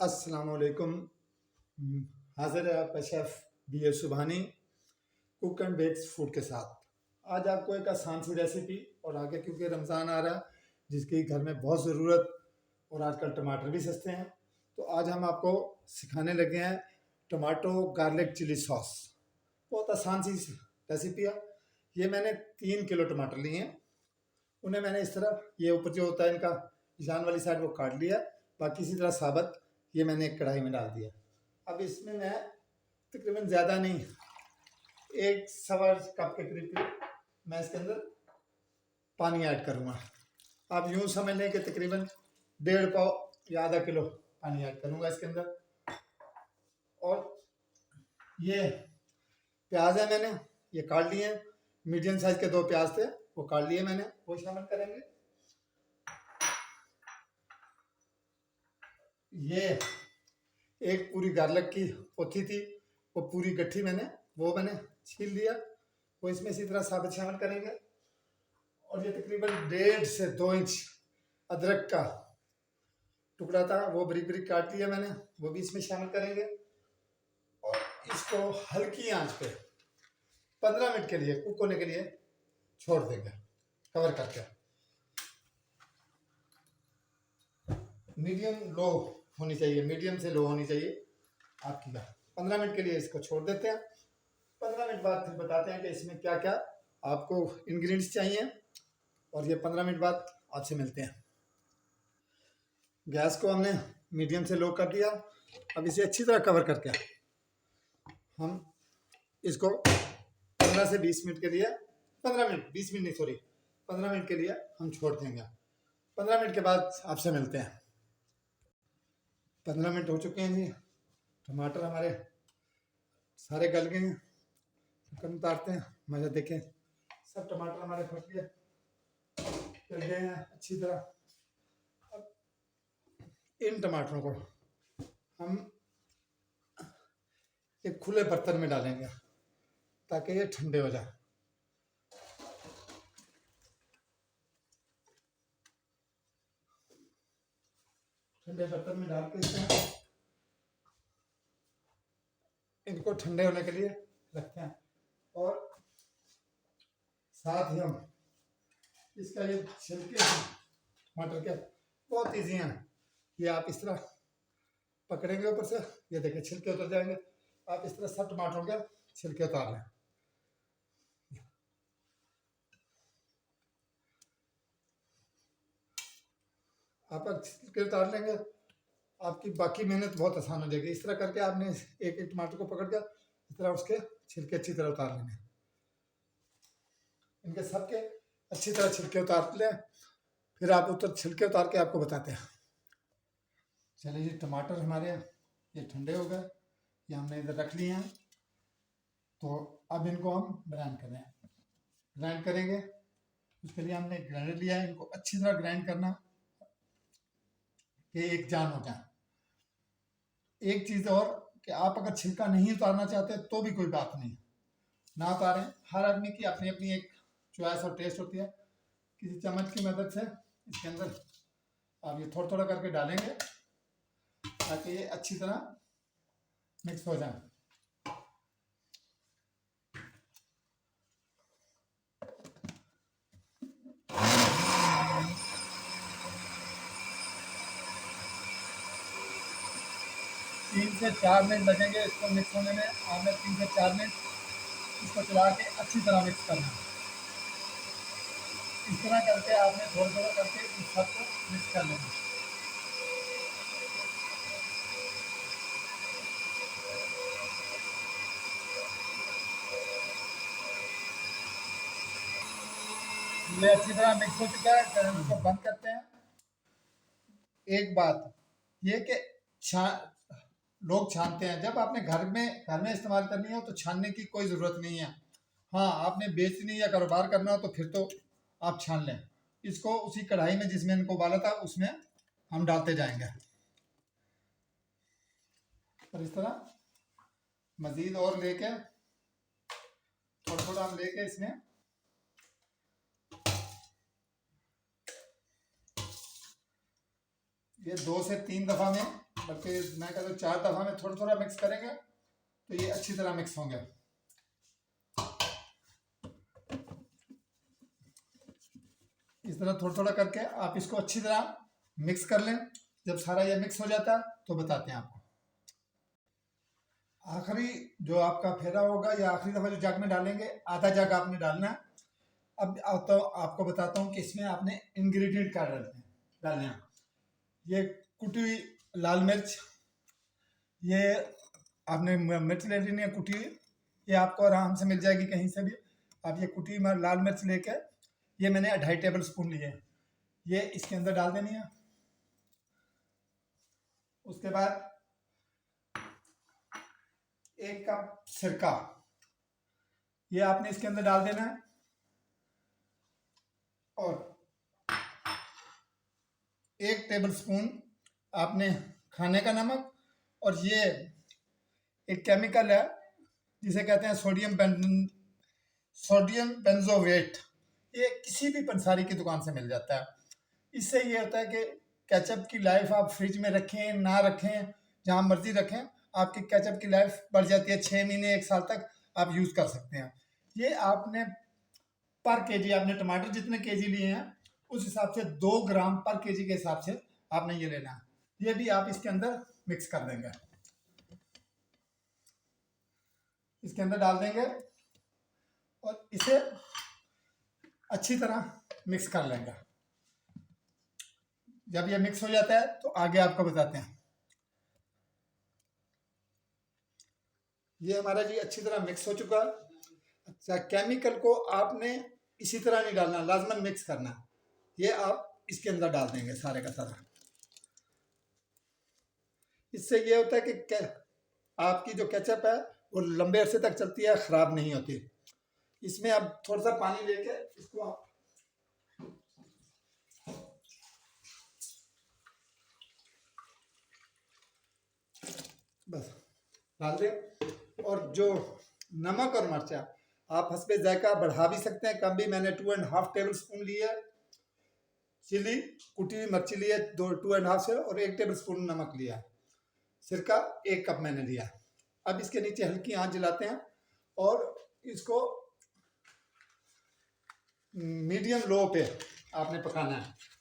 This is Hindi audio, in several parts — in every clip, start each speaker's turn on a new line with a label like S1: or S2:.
S1: अस्सलाम वालेकुम। हाजिर है आपका chef B A Subhani cook and bakes food के साथ। आज आपको एक आसान सी रेसिपी और आगे क्योंकि रमज़ान आ रहा है जिसकी घर में बहुत ज़रूरत और आजकल टमाटर भी सस्ते हैं, तो आज हम आपको सिखाने लगे हैं टमाटो गार्लिक चिली सॉस। बहुत आसान सी रेसिपी है। ये मैंने 3 किलो टमाटर लिए हैं। उन्हें मैंने इस तरह, ये ऊपर जो होता है इनका निशान वाली साइड, वो काट लिया। बाकी इसी तरह साबुत ये मैंने एक कढ़ाई में डाल दिया। अब इसमें मैं तकरीबन ज़्यादा नहीं, 1 सवा कप के करीब मैं इसके अंदर पानी ऐड करूँगा। आप यूँ समझ लें कि तकरीबन 1.5 पाव या आधा किलो पानी ऐड करूँगा इसके अंदर। और ये प्याज है, मैंने ये काट लिए हैं। मीडियम साइज के 2 प्याज थे, वो काट लिए मैंने, वो शामिल करेंगे। ये एक पूरी गार्लिक की पोथी थी, वो पूरी गट्ठी वो मैंने छील लिया, वो इसमें इसी तरह साबित शामिल करेंगे। और ये तकरीबन 1.5 से 2 इंच अदरक का टुकड़ा था, वो बारीक बारीक काट लिया मैंने, वो भी इसमें शामिल करेंगे। और इसको हल्की आंच पे 15 मिनट के लिए कुक होने के लिए छोड़ देंगे, कवर करके। मीडियम लो होनी चाहिए, मीडियम से लो होनी चाहिए आपकी। 15 मिनट के लिए इसको छोड़ देते हैं। 15 मिनट बाद फिर बताते हैं कि इसमें क्या क्या आपको इंग्रेडिएंट्स चाहिए। और ये 15 मिनट बाद आपसे मिलते हैं। गैस को हमने मीडियम से लो कर दिया। अब इसे अच्छी तरह कवर करके हम इसको 15 से 20 मिनट के लिए, 15 मिनट 20 मिनट नहीं, सॉरी 15 मिनट के लिए हम छोड़ देंगे। 15 मिनट के बाद आपसे मिलते हैं। 15 मिनट हो चुके हैं जी। टमाटर हमारे सारे गल गए हैं। कम उतारते हैं, मज़ा देखें। सब टमाटर हमारे फट गए, गल गए हैं अच्छी तरह। अब इन टमाटरों को हम एक खुले बर्तन में डालेंगे ताकि ये ठंडे हो जाए। ठंडे बर्तन में डाल के इनको ठंडे होने के लिए रखते हैं। और साथ ही हम इसका ये छिलके टमाटर के बहुत ईजी हैं। ये आप इस तरह पकड़ेंगे ऊपर से, ये देखिए छिलके उतर जाएंगे। आप इस तरह सब टमाटरों के छिलके उतार लें। आप छिलके उतार लेंगे, आपकी बाकी मेहनत बहुत आसान हो जाएगी। इस तरह करके आपने एक एक टमाटर को पकड़ कर इस तरह उसके छिलके अच्छी तरह उतार लेंगे। इनके सबके अच्छी तरह छिलके उतार लें, फिर आप छिलके उतार के आपको बताते हैं। चलिए जी, टमाटर हमारे ये ठंडे हो गए, ये हमने इधर रख लिए हैं। तो अब इनको हम ग्राइंड करेंगे। उसके लिए हमने ग्राइंडर लिया है, इनको अच्छी तरह ग्राइंड करना कि एक जान हो जाए। एक चीज़ और कि आप अगर छिलका नहीं उतारना चाहते तो भी कोई बात नहीं, ना उतारें। हर आदमी की अपनी अपनी एक चॉइस और टेस्ट होती है। किसी चम्मच की मदद से इसके अंदर आप ये थोड़ा थोड़ा करके डालेंगे ताकि ये अच्छी तरह मिक्स हो जाए। तीन से चार मिनट लगेंगे इसको मिक्स होने में। आपने 3 से 4 मिनट इसको चला के अच्छी तरह मिक्स करना है। इस तरह करके आपने थोड़ा थोड़ा करके इस सबको मिक्स कर लेना। ये अच्छी तरह मिक्स हो चुका है, गैस को बंद करते हैं। एक बात ये कि लोग छानते हैं, जब आपने घर में इस्तेमाल करनी हो तो छानने की कोई ज़रूरत नहीं है। हाँ, आपने बेचनी या कारोबार करना हो तो फिर तो आप छान लें। इसको उसी कढ़ाई में जिसमें इनको उबाला था उसमें हम डालते जाएंगे। और इस तरह मज़ीद और लेके थोड़ा थोड़ा हम लेके इसमें ये 2 से 3 दफ़ा में बल्कि मैं कहता हूँ 4 दफ़ा में थोड़ा थोड़ा मिक्स करेंगे तो ये अच्छी तरह मिक्स होंगे। इस तरह थोड़ा थोड़ा करके आप इसको अच्छी तरह मिक्स कर लें। जब सारा ये मिक्स हो जाता है तो बताते हैं आपको। आखिरी जो आपका फेरा होगा या आखिरी दफ़ा जो जग में डालेंगे, आधा जग आपने डालना है। अब तो आपको बताता हूँ कि इसमें आपने इंग्रेडिएंट क्या डालने हैं। ये कुटी हुई लाल मिर्च, ये आपने मिर्च ले लेनी है कुटी हुई, ये आपको आराम से मिल जाएगी कहीं से भी। आप ये कुटी हुई लाल मिर्च लेकर, ये मैंने 2.5 टेबल स्पून लिए, ये इसके अंदर डाल देनी है। उसके बाद 1 कप सिरका, ये आपने इसके अंदर डाल देना है। और 1 टेबल स्पून आपने खाने का नमक, और ये एक केमिकल है जिसे कहते हैं सोडियम बेंजोवेट। ये किसी भी पंसारी की दुकान से मिल जाता है। इससे ये होता है कि केचप की लाइफ आप फ्रिज में रखें ना रखें, जहाँ मर्जी रखें, आपकी केचप की लाइफ बढ़ जाती है। 6 महीने 1 साल तक आप यूज़ कर सकते हैं। ये आपने पर केजी, आपने टमाटर जितने केजी लिए हैं उस हिसाब से 2 ग्राम पर केजी के हिसाब से आपने ये लेना है। ये भी आप इसके अंदर मिक्स कर देंगे, इसके अंदर डाल देंगे और इसे अच्छी तरह मिक्स कर लेंगे। जब ये मिक्स हो जाता है तो आगे आपको बताते हैं। ये हमारा जी अच्छी तरह मिक्स हो चुका है। अच्छा, केमिकल को आपने इसी तरह नहीं डालना, लाजमन मिक्स करना। ये आप इसके अंदर डाल देंगे सारे का सारा। इससे ये होता है कि आपकी जो केचप है वो लंबे अरसे तक चलती है, ख़राब नहीं होती। इसमें अब थोड़ा सा पानी लेके इसको आप बस डाल दें। और जो नमक और मिर्चा आप हस्बे जायका बढ़ा भी सकते हैं, कम भी। मैंने 2.5 टेबल स्पून लिया चिली, कुटी हुई मिर्ची ली है 2.5 से, और 1 टेबल स्पून नमक लिया। सिरका 1 कप मैंने लिया। अब इसके नीचे हल्की आंच जलाते हैं और इसको मीडियम लो पे आपने पकाना है।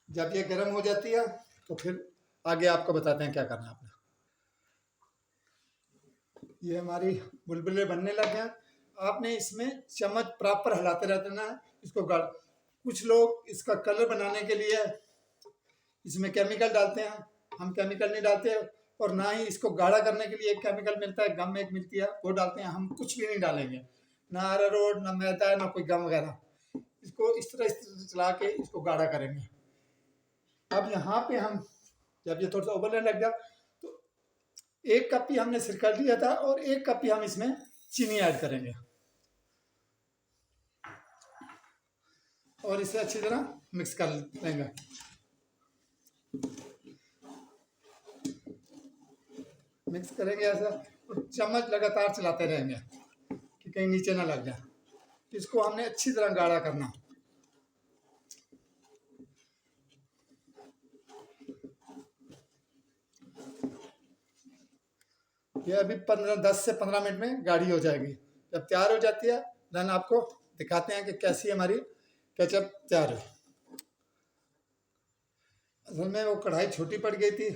S1: जब ये गर्म हो जाती है तो फिर आगे आपको बताते हैं क्या करना है आपने। ये हमारी बुलबुले बनने लग गए। आपने इसमें चम्मच प्रॉपर हिलाते रहना है इसको। कुछ लोग इसका कलर बनाने के लिए इसमें केमिकल डालते हैं, हम केमिकल नहीं डालते। और ना ही इसको गाढ़ा करने के लिए एक केमिकल मिलता है, गम एक मिलती है, वो डालते हैं। हम कुछ भी नहीं डालेंगे, ना अरारोट, ना मैदा, ना कोई गम वगैरह। इसको इस तरह चला के इसको गाढ़ा करेंगे। अब यहाँ पे हम जब ये थोड़ा सा उबलने लग गया तो 1 कप ही हमने सिरका लिया था और 1 कप ही हम इसमें चीनी ऐड करेंगे और इसे अच्छी तरह मिक्स कर लेंगे। मिक्स करेंगे ऐसा और चम्मच लगातार चलाते रहेंगे कि कहीं नीचे ना लग जाए। इसको हमने अच्छी तरह गाढ़ा करना। ये अभी 10 से 15 मिनट में गाढ़ी हो जाएगी। जब तैयार हो जाती है देन आपको दिखाते हैं कि कैसी हमारी केचप तैयार है। असल में वो कढ़ाई छोटी पड़ गई थी,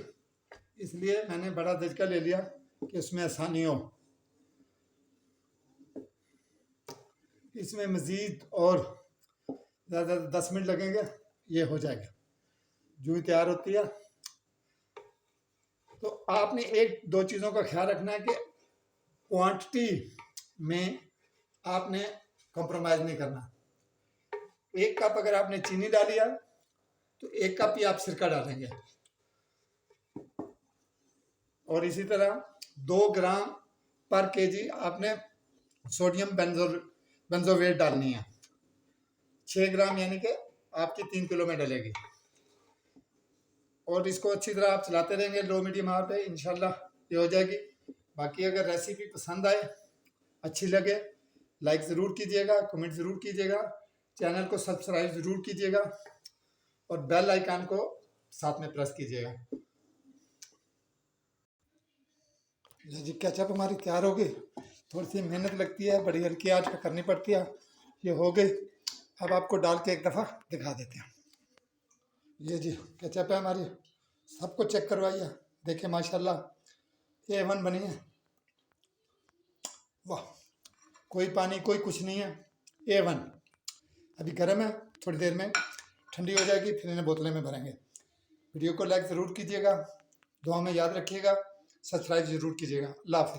S1: इसलिए मैंने बड़ा दजका ले लिया कि उसमें आसानी हो। इसमें मज़ीद और ज़्यादा 10 मिनट लगेंगे, ये हो जाएगा। जूँ तैयार होती है तो आपने 1-2 चीज़ों का ख्याल रखना है कि क्वांटिटी में आपने कंप्रोमाइज़ नहीं करना। 1 कप अगर आपने चीनी डाली है तो 1 कप ही आप सिरका डालेंगे। और इसी तरह 2 ग्राम पर केजी आपने सोडियम बेंजोवेट डालनी है। 6 ग्राम यानी कि आपकी 3 किलो में डलेगी। और इसको अच्छी तरह आप चलाते रहेंगे लो मीडियम आवर पे, इंशाल्लाह ये हो जाएगी। बाकी अगर रेसिपी पसंद आए, अच्छी लगे, लाइक ज़रूर कीजिएगा, कमेंट ज़रूर कीजिएगा, चैनल को सब्सक्राइब ज़रूर कीजिएगा और बेल आइकन को साथ में प्रेस कीजिएगा। जी केचप हमारी तैयार हो गई। थोड़ी सी मेहनत लगती है, बड़ी हल्की आंच पे करनी पड़ती है। ये हो गई। अब आपको डाल के एक दफ़ा दिखा देते हैं। ये जी केचप है हमारी, सबको चेक करवाइए, देखिए माशाल्लाह A1 बनी है। वाह, कोई पानी कोई कुछ नहीं है, A1। अभी गर्म है, थोड़ी देर में ठंडी हो जाएगी, फिर इन्हें बोतलें में भरेंगे। वीडियो को लाइक ज़रूर कीजिएगा, दुआ में याद रखिएगा, सब्सक्राइब ज़रूर कीजिएगा। अल्लाह हाफ़िज़।